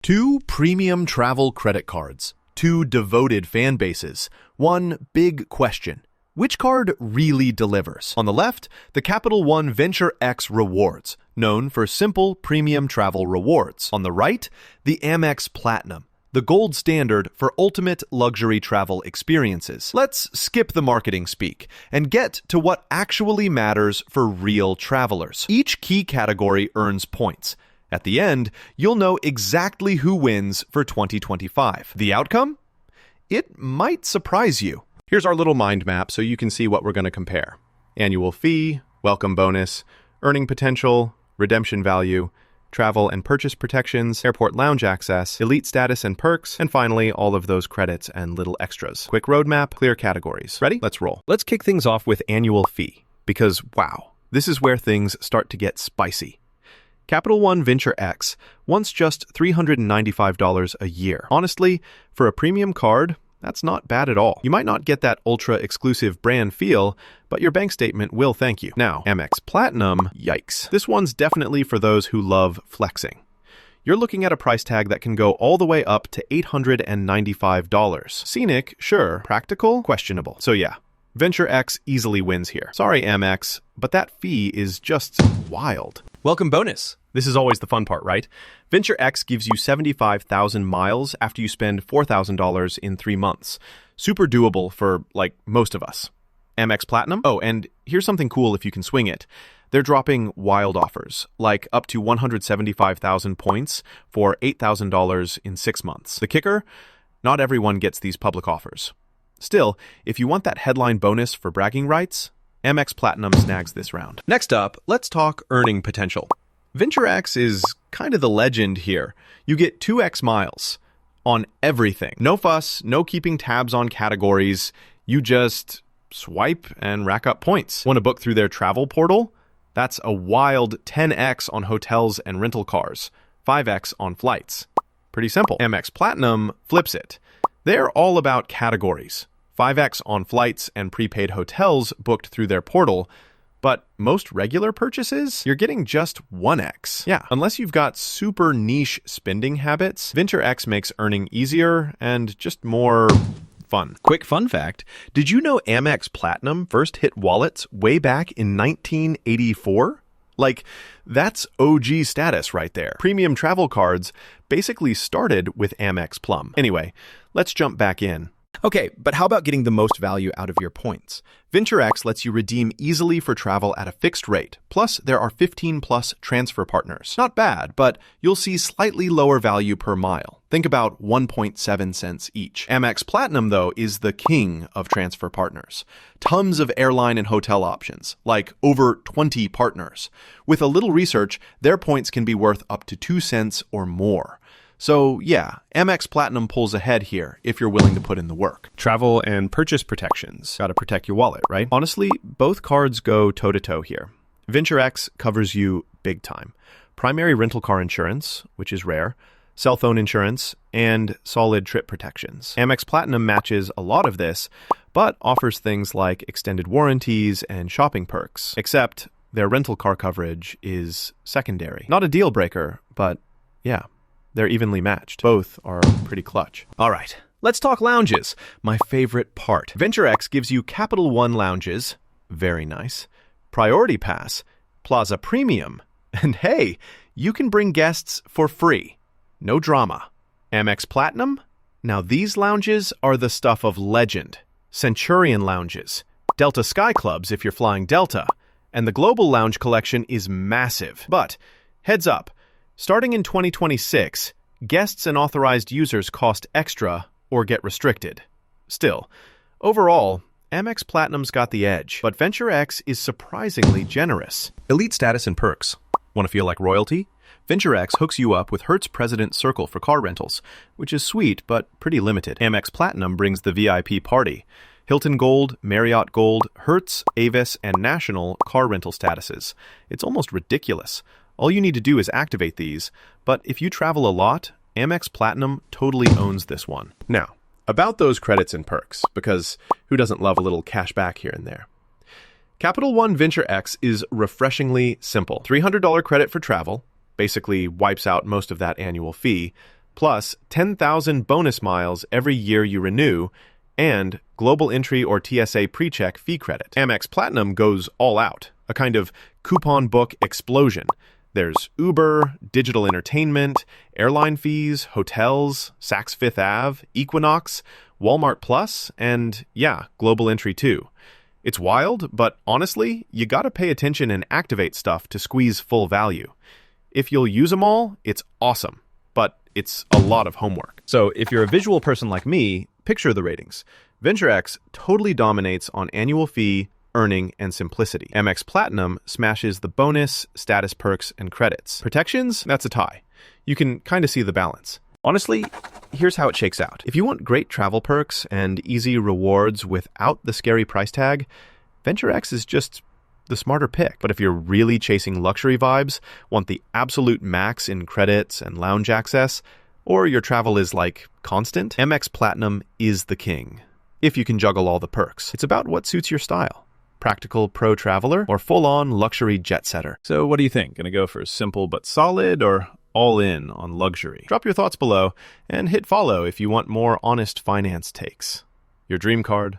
Two premium travel credit cards, two devoted fan bases, one big question. Which card really delivers? On the left, the Capital One Venture X Rewards, known for simple premium travel rewards. On the right, the Amex Platinum, the gold standard for ultimate luxury travel experiences. Let's skip the marketing speak and get to what actually matters for real travelers. Each key category earns points. At the end, you'll know exactly who wins for 2025. The outcome? It might surprise you. Here's our little mind map so you can see what we're going to compare. Annual fee, welcome bonus, earning potential, redemption value, travel and purchase protections, airport lounge access, elite status and perks, and finally, all of those credits and little extras. Quick roadmap, clear categories. Ready? Let's roll. Let's kick things off with annual fee, because wow, this is where things start to get spicy. Capital One Venture X wants just $395 a year. Honestly, for a premium card, that's not bad at all. You might not get that ultra-exclusive brand feel, but your bank statement will thank you. Now, Amex Platinum, yikes. This one's definitely for those who love flexing. You're looking at a price tag that can go all the way up to $895. Scenic, sure. Practical, questionable. So yeah, Venture X easily wins here. Sorry, Amex, but that fee is just wild. Welcome bonus. This is always the fun part, right? Venture X gives you 75,000 miles after you spend $4,000 in 3 months. Super doable for, like, most of us. Amex Platinum? Oh, and here's something cool if you can swing it. They're dropping wild offers, like up to 175,000 points for $8,000 in 6 months. The kicker? Not everyone gets these public offers. Still, if you want that headline bonus for bragging rights, Amex Platinum snags this round. Next up, let's talk earning potential. Venture X is kind of the legend here. You get 2x miles on everything. No fuss, no keeping tabs on categories. You just swipe and rack up points. Want to book through their travel portal? That's a wild 10x on hotels and rental cars, 5x on flights. Pretty simple. Amex Platinum flips it. They're all about categories. 5x on flights and prepaid hotels booked through their portal, but most regular purchases, you're getting just 1x. Yeah, unless you've got super niche spending habits, Venture X makes earning easier and just more fun. Quick fun fact, did you know Amex Platinum first hit wallets way back in 1984? Like, that's OG status right there. Premium travel cards basically started with Amex Plum. Anyway, let's jump back in. Okay, but how about getting the most value out of your points? Venture X lets you redeem easily for travel at a fixed rate. Plus, there are 15+ transfer partners. Not bad, but you'll see slightly lower value per mile. Think about 1.7 cents each. Amex Platinum, though, is the king of transfer partners. Tons of airline and hotel options, like over 20 partners. With a little research, their points can be worth up to 2 cents or more. So yeah, Amex Platinum pulls ahead here if you're willing to put in the work. Travel and purchase protections. Gotta protect your wallet, right? Honestly, both cards go toe-to-toe here. Venture X covers you big time. Primary rental car insurance, which is rare, cell phone insurance, and solid trip protections. Amex Platinum matches a lot of this, but offers things like extended warranties and shopping perks. Except their rental car coverage is secondary. Not a deal breaker, but yeah. They're evenly matched. Both are pretty clutch. All right, let's talk lounges, my favorite part. Venture X gives you Capital One lounges, very nice, Priority Pass, Plaza Premium, and hey, you can bring guests for free. No drama. Amex Platinum? Now these lounges are the stuff of legend. Centurion lounges, Delta Sky Clubs if you're flying Delta, and the Global Lounge collection is massive. But heads up, starting in 2026, guests and authorized users cost extra or get restricted. Still, overall, Amex Platinum's got the edge, but Venture X is surprisingly generous. Elite status and perks. Want to feel like royalty? Venture X hooks you up with Hertz President Circle for car rentals, which is sweet but pretty limited. Amex Platinum brings the VIP party. Hilton Gold, Marriott Gold, Hertz, Avis, and National car rental statuses. It's almost ridiculous. All you need to do is activate these, but if you travel a lot, Amex Platinum totally owns this one. Now, about those credits and perks, because who doesn't love a little cash back here and there? Capital One Venture X is refreshingly simple. $300 credit for travel, basically wipes out most of that annual fee, plus 10,000 bonus miles every year you renew, and global entry or TSA PreCheck fee credit. Amex Platinum goes all out, a kind of coupon book explosion. There's Uber, digital entertainment, airline fees, hotels, Saks Fifth Ave, Equinox, Walmart Plus, and yeah, global entry too. It's wild, but honestly, you gotta pay attention and activate stuff to squeeze full value. If you'll use them all, it's awesome, but it's a lot of homework. So if you're a visual person like me, picture the ratings. VentureX totally dominates on annual fee, earning, and simplicity. Amex Platinum smashes the bonus, status perks, and credits. Protections, that's a tie. You can kind of see the balance. Honestly, here's how it shakes out. If you want great travel perks and easy rewards without the scary price tag, VentureX is just the smarter pick. But if you're really chasing luxury vibes, want the absolute max in credits and lounge access, or your travel is like constant, Amex Platinum is the king. If you can juggle all the perks. It's about what suits your style. Practical pro traveler or full-on luxury jet setter. So what do you think? Gonna go for simple but solid or all in on luxury? Drop your thoughts below and hit follow if you want more honest finance takes. Your dream card